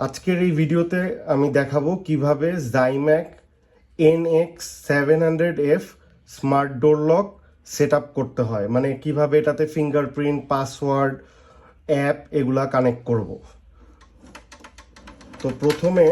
আজকের এই ভিডিওতে আমি দেখাবো কিভাবে জাইম্যাক NX700F smart door lock set up করতে হয়, মানে কিভাবে এটাতে ফিঙ্গারপ্রিন্ট, পাসওয়ার্ড, অ্যাপ এগুলা কানেক্ট করব। তো প্রথমে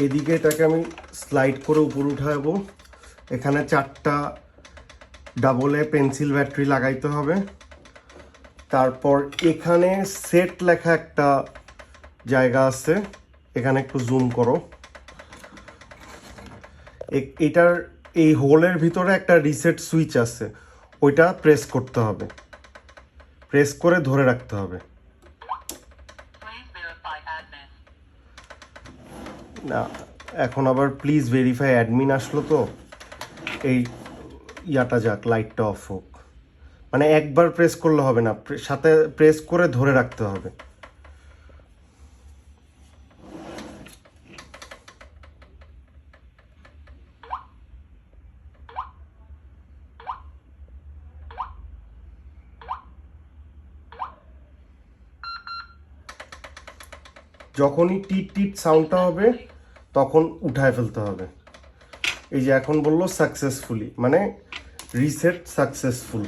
এদিকে এটাকে আমি স্লাইড করে উপরে উঠাবো। এখানে 4টা ডাবল এ পেন্সিল ব্যাটারি লাগাইতে হবে। তারপর এখানে সেট লেখা একটা জায়গা আছে, এখানে একটু জুম করো। এটার এই হোলের ভিতরে একটা রিসেট সুইচ আছে, ওইটা প্রেস করতে হবে, প্রেস করে ধরে রাখতে হবে। না, এখন আবার প্লিজ ভেরিফাই অ্যাডমিন আসলো, তো এই ইয়াটা যাক, লাইটটা অফ হোক। মানে একবার প্রেস করলে হবে না, সাথে প্রেস করে ধরে রাখতে হবে। যখনই টিট টিট সাউন্ডটা হবে তখন উঠায় ফেলতে হবে। এই যে এখন বললো সাকসেসফুলি, মানে রিসেট সাকসেসফুল।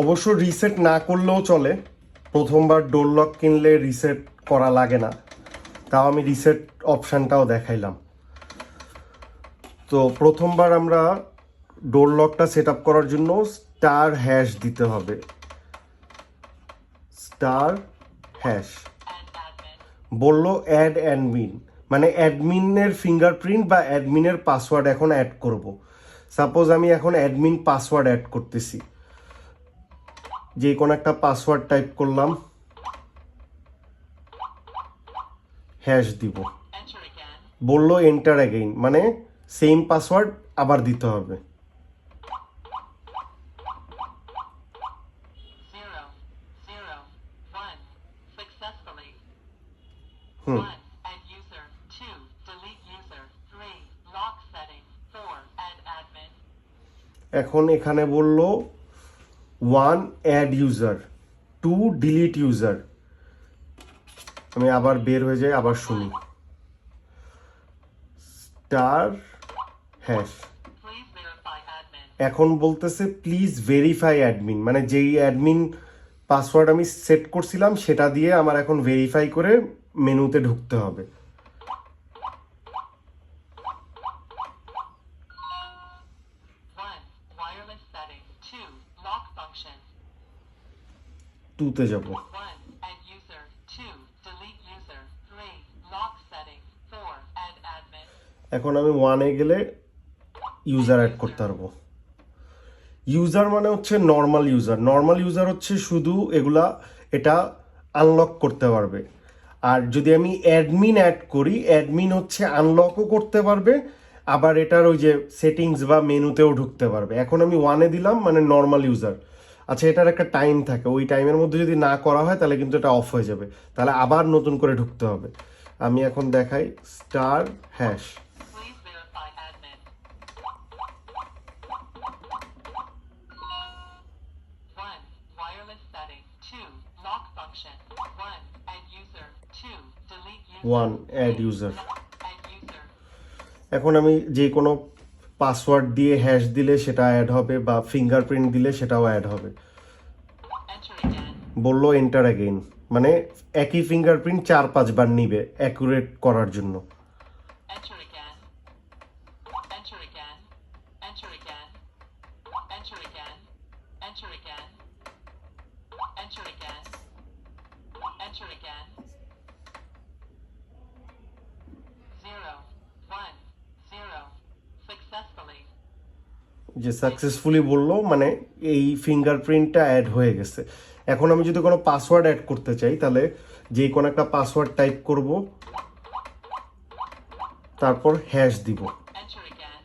অবশ্য রিসেট না করলেও চলে, প্রথমবার ডোর লক কিনলে রিসেট করা লাগে না, তাও আমি রিসেট অপশানটাও দেখাইলাম। তো প্রথমবার আমরা ডোর লকটা সেট আপ করার জন্য স্টার হ্যাশ দিতে হবে, স্টার হ্যাশ। বললো অ্যাড অ্যাডমিন, মানে অ্যাডমিনের ফিঙ্গারপ্রিন্ট বা অ্যাডমিনের পাসওয়ার্ড এখন অ্যাড করব। সাপোজ আমি এখন অ্যাডমিন পাসওয়ার্ড অ্যাড করতেছি, যে কোনো একটা পাসওয়ার্ড টাইপ করলাম, হ্যাশ দিব। বললো এন্টার অ্যাগেইন, মানে সেম পাসওয়ার্ড আবার দিতে হবে। এখন এখানে বললো 1 অ্যাড ইউজার, 2 ডিলিট ইউজার। আমি আবার বের হয়ে যাই, আবার শুনি স্টার হ্যাশ। এখন বলতেছে প্লিজ ভেরিফাই অ্যাডমিন, মানে যেই অ্যাডমিন পাসওয়ার্ড আমি সেট করছিলাম সেটা দিয়ে আমার এখন ভেরিফাই করে মেনুতে ঢুকতে হবে। টুতে যাব। এখন আমি 1-এ গেলে ইউজার অ্যাড করতে পারবো। ইউজার মানে হচ্ছে নর্মাল ইউজার। নর্মাল ইউজার হচ্ছে শুধু এগুলা, এটা আনলক করতে পারবে। আর যদি আমি অ্যাডমিন অ্যাড করি, অ্যাডমিন হচ্ছে আনলকও করতে পারবে, আবার এটার ওই যে সেটিংস বা মেনুতেও ঢুকতে পারবে। এখন আমি 1-এ দিলাম, মানে নর্মাল ইউজার। আচ্ছা, এটার একটা টাইম থাকে, ওই টাইমের মধ্যে যদি না করা হয় তাহলে কিন্তু এটা অফ হয়ে যাবে, তাহলে আবার নতুন করে ঢুকতে হবে। আমি এখন দেখাই star hash. One add user. এখন আমি যে কোনো পাসওয়ার্ড দিয়ে হ্যাশ দিলে সেটা অ্যাড হবে, বা ফিঙ্গারপ্রিন্ট দিলে সেটাও অ্যাড হবে। বললো এন্টার অ্যাগেইন, মানে একই ফিঙ্গারপ্রিন্ট 4-5 বার নিবে অ্যাকুরেট করার জন্য। যে সাকসেসফুলি বললো, মানে এই ফিঙ্গারপ্রিন্টটা অ্যাড হয়ে গেছে। এখন আমি যদি কোনো পাসওয়ার্ড অ্যাড করতে চাই তাহলে যে কোনো একটা পাসওয়ার্ড টাইপ করব, তারপর হ্যাশ দিব,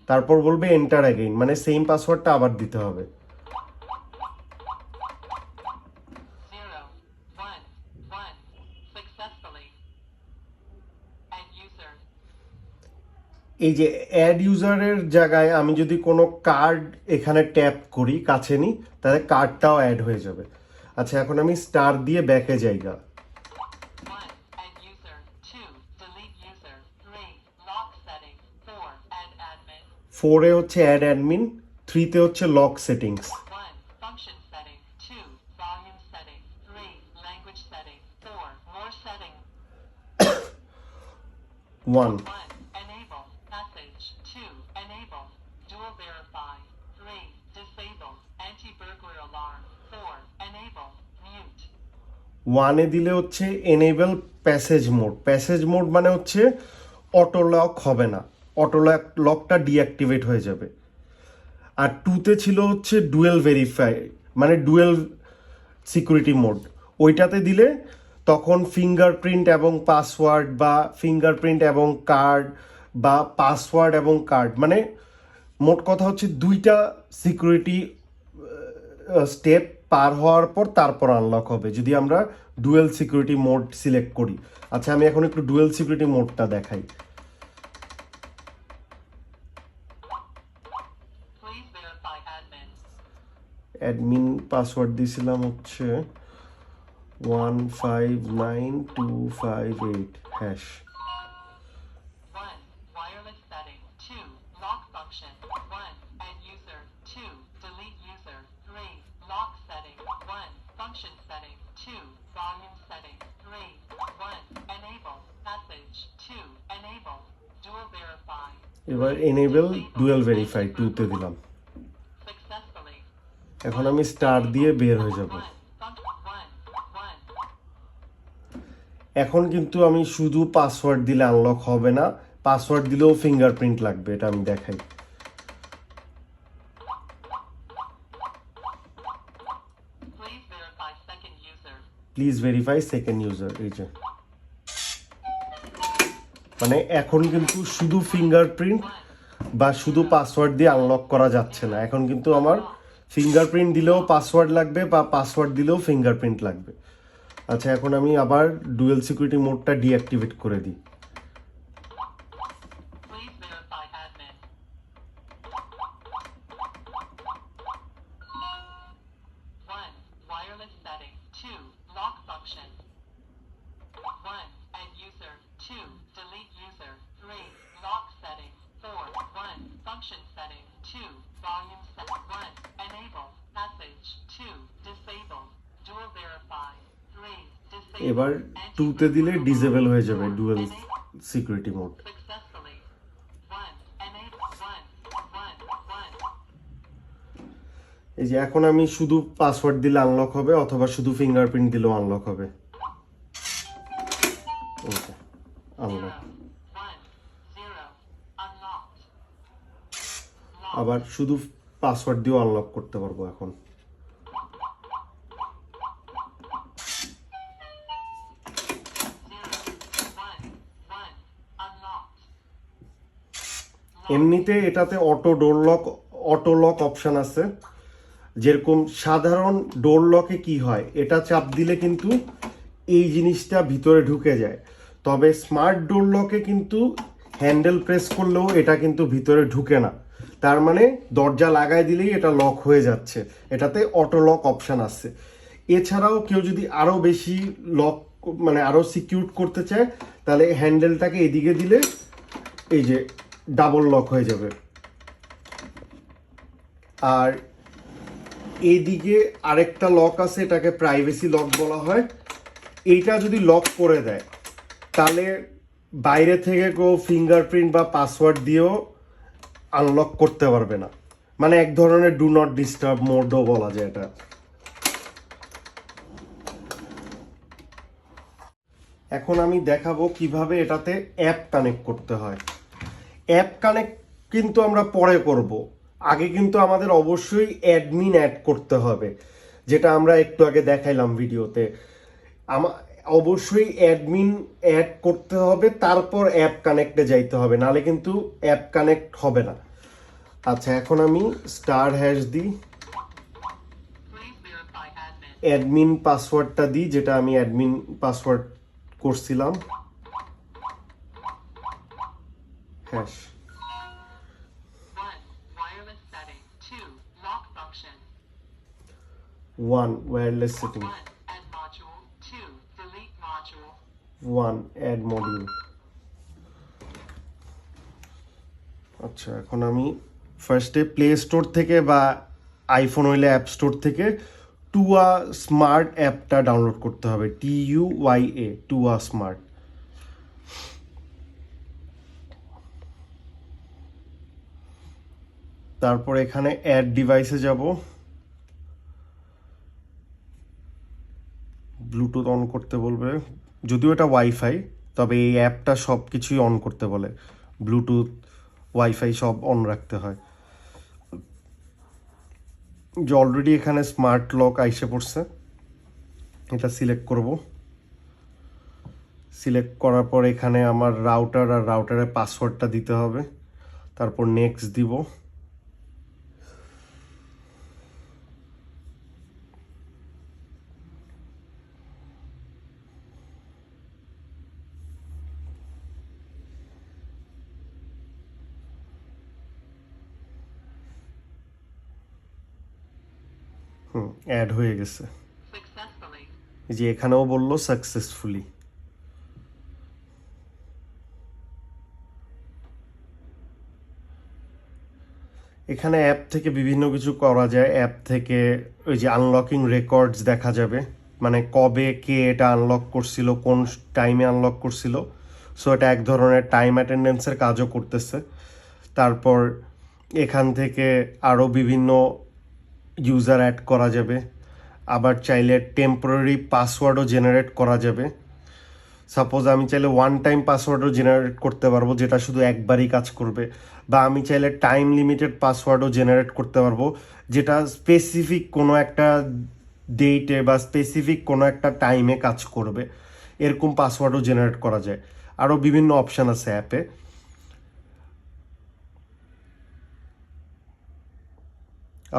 তারপর বলবে এন্টার অ্যাগেইন, মানে সেম পাসওয়ার্ডটা আবার দিতে হবে। এই যে অ্যাড ইউজারের জায়গায় আমি যদি কোনো কার্ড এখানে ট্যাপ করি, কাছে নিই, তাহলে কার্ডটাও অ্যাড হয়ে যাবে। আচ্ছা, এখন আমি স্টার দিয়ে ব্যাকে যাইগা। 1. Add user. 2. Delete user. 3. Lock setting. 4. Add admin. 4-এ হচ্ছে অ্যাড অ্যাডমিন, 3-তে হচ্ছে lock settings. 1. Function setting. 2. Volume setting. 3. Language setting. 4. More setting. 1 1. Enable. Message. 2. Enable. Dual verify. 3. Disable. Anti-burglar alarm. 4. Enable. Mute. 1-এ দিলে হচ্ছে enable passage mode. Passage mode মানে হচ্ছে auto lock হবে না, auto লকটা deactivate হয়ে যাবে। আর 2-তে ছিল হচ্ছে ডুয়েল ভেরিফাই, মানে ডুয়েল সিকিউরিটি মোড। ওইটাতে দিলে তখন ফিঙ্গারপ্রিন্ট এবং পাসওয়ার্ড, বা ফিঙ্গারপ্রিন্ট এবং কার্ড, বা পাসওয়ার্ড এবং কার্ড, মানে মোট কথা হচ্ছে 2টা সিকিউরিটি স্টেপ পার হওয়ার পর তারপর আনলক হবে, যদি আমরা ডুয়েল সিকিউরিটি মোড সিলেক্ট করি। আচ্ছা, আমি এখন একটু ডুয়েল সিকিউরিটি মোডটা দেখাই। Please verify admin. Admin password দিয়েছিলাম হচ্ছে 159258 hash. 1. Wireless setting. 2. Lock function. 1. Add user. 2. Delete user. 3. Lock setting. 1. Function setting. 2. Volume setting. 3. 1. Enable. Message. 2. Enable. Dual verify. এবার enable dual verify 2-তে দিলাম। Successfully. এখন আমি star দিয়ে বের হয়ে যাব। 1. 1. 1. এখন কিন্তু আমি শুধু পাসওয়ার্ড দিলে আনলক হবে না, পাসওয়ার্ড দিলেও ফিঙ্গারপ্রিন্ট লাগবে, এটা আমি দেখাই। Please verify second user. Please verify second user. এই যে, মানে এখন কিন্তু শুধু ফিঙ্গারপ্রিন্ট বা শুধু পাসওয়ার্ড দিয়ে আনলক করা যাচ্ছে না, এখন কিন্তু আমার ফিঙ্গারপ্রিন্ট দিলেও পাসওয়ার্ড লাগবে, বা পাসওয়ার্ড দিলেও ফিঙ্গারপ্রিন্ট লাগবে। আচ্ছা, এখন আমি আবার ডুয়েল সিকিউরিটি মোডটা ডিঅ্যাক্টিভেট করে দিই। Please verify admin. 1. Wireless setting. 2. Lock function. 1. Add user. 2. Delete user. 3. Lock setting. 4. 1. Function setting. 2. Volume set. 1. Enable. Message. 2. Disable. Dual verify. 3. Disable. এবার 2-তে দিলে ডিসেবল হয়ে যাবে dual security mode. Successfully. 1. Enable. 1. 1. 1. এই যে, এখন আমি শুধু পাসওয়ার্ড দিলে আনলক হবে, অথবা শুধু ফিঙ্গারপ্রিন্ট দিলেও আনলক হবে। ওকে, আনলক। 1. 0. Unlocked. আবার শুধু পাসওয়ার্ড দিয়েও আনলক করতে পারবো এখন। 0. 1. 1. Unlocked. এমনিতে এটাতে অটো লক অপশন আছে। যেরকম সাধারণ ডোর লকে কি হয়, এটা চাপ দিলে কিন্তু এই জিনিসটা ভিতরে ঢুকে যায়, তবে স্মার্ট ডোর লকে কিন্তু হ্যান্ডেল প্রেস করলেও এটা কিন্তু ভিতরে ঢুকে না। তার মানে দরজা লাগাই দিলেই এটা লক হয়ে যাচ্ছে, এটাতে অটো লক অপশন আছে। এছাড়াও কেউ যদি আরও বেশি লক, মানে আরও সিকিউর করতে চায়, তাহলে হ্যান্ডেলটাকে এদিকে দিলে এই যে ডাবল লক হয়ে যাবে। আর এইদিকে আরেকটা লক আছে, এটাকে প্রাইভেসি লক বলা হয়। এইটা যদি লক করে দেয়, তাহলে বাইরে থেকে কেউ ফিঙ্গারপ্রিন্ট বা পাসওয়ার্ড দিয়েও আনলক করতে পারবে না, মানে এক ধরনের ডু নট ডিস্টার্ব মোডও বলা যায় এটা। এখন আমি দেখাবো কিভাবে এটাতে অ্যাপ কানেক্ট করতে হয়। অ্যাপ কানেক্ট কিন্তু আমরা পরে করব, আগে কিন্তু আমাদের অবশ্যই অ্যাডমিন অ্যাড করতে হবে, যেটা আমরা একটু আগে দেখাইলাম ভিডিওতে। অবশ্যই অ্যাডমিন অ্যাড করতে হবে, তারপর অ্যাপ কানেক্টে যাইতে হবে, নাহলে কিন্তু অ্যাপ কানেক্ট হবে না। আচ্ছা, এখন আমি স্টার হ্যাশ দিই, Please verify admin. অ্যাডমিন পাসওয়ার্ডটা দিই, যেটা আমি অ্যাডমিন পাসওয়ার্ড করছিলাম, hash. 1 wireless setting, 1. Add module. 2. Delete module. 1 add module. আচ্ছা, এখন আমি ফার্স্টে প্লে স্টোর থেকে বা আইফোন হইলে অ্যাপ স্টোর থেকে টুয়া স্মার্ট অ্যাপটা ডাউনলোড করতে হবে, TUYA, টুয়া স্মার্ট। তারপর এখানে অ্যাড ডিভাইসে যাব, ব্লুটুথ অন করতে বলবে, যদিও এটা ওয়াইফাই, তবে এই অ্যাপটা সব কিছুই অন করতে বলে, ব্লুটুথ ওয়াইফাই সব অন রাখতে হয়। যে অলরেডি এখানে স্মার্ট লক আইসে পড়ছে, এটা সিলেক্ট করব। সিলেক্ট করার পর এখানে আমার রাউটার আর রাউটারের পাসওয়ার্ডটা দিতে হবে, তারপর নেক্সট দিব। অ্যাড হয়ে গেছে, Successfully. এই যে এখানেও বললো সাকসেসফুলি। এখানে অ্যাপ থেকে বিভিন্ন কিছু করা যায়। অ্যাপ থেকে ওই যে আনলকিং রেকর্ডস দেখা যাবে, মানে কবে কে এটা আনলক করছিল, কোন টাইমে আনলক করছিল। সো এটা এক ধরনের টাইম অ্যাটেন্ডেন্সের কাজও করতেছে। তারপর এখান থেকে আরও বিভিন্ন ইউজার অ্যাড করা যাবে, আবার চাইলে টেম্পোরারি পাসওয়ার্ডও জেনারেট করা যাবে। সাপোজ আমি চাইলে ওয়ান টাইম পাসওয়ার্ডও জেনারেট করতে পারবো, যেটা শুধু একবারই কাজ করবে, বা আমি চাইলে টাইম লিমিটেড পাসওয়ার্ডও জেনারেট করতে পারবো, যেটা স্পেসিফিক কোনো একটা ডেটে বা স্পেসিফিক কোনো একটা টাইমে কাজ করবে। এরকম পাসওয়ার্ডও জেনারেট করা যায়। আরও বিভিন্ন অপশান আছে অ্যাপে।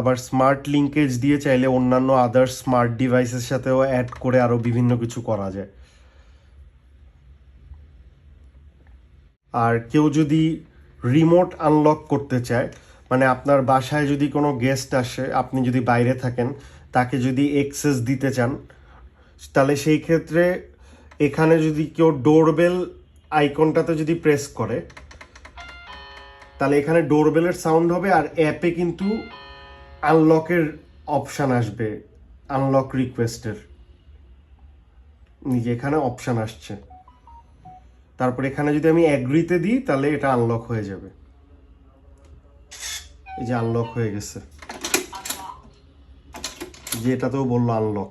আবার স্মার্ট লিঙ্কেজ দিয়ে চাইলে অন্যান্য আদার স্মার্ট ডিভাইসের সাথেও অ্যাড করে আরও বিভিন্ন কিছু করা যায়। আর কেউ যদি রিমোট আনলক করতে চায়, মানে আপনার বাসায় যদি কোনো গেস্ট আসে, আপনি যদি বাইরে থাকেন, তাকে যদি অ্যাক্সেস দিতে চান, তাহলে সেই ক্ষেত্রে এখানে যদি কেউ ডোরবেল আইকনটাতে যদি প্রেস করে, তাহলে এখানে ডোরবেলের সাউন্ড হবে, আর অ্যাপে কিন্তু আনলকের অপশান আসবে, আনলক রিকোয়েস্টের নিজে এখানে অপশান আসছে। তারপর এখানে যদি আমি অ্যাগ্রিতে দিই, তাহলে এটা আনলক হয়ে যাবে। এই যে আনলক হয়ে গেছে, Unlocked. যে এটাতেও বললো আনলক।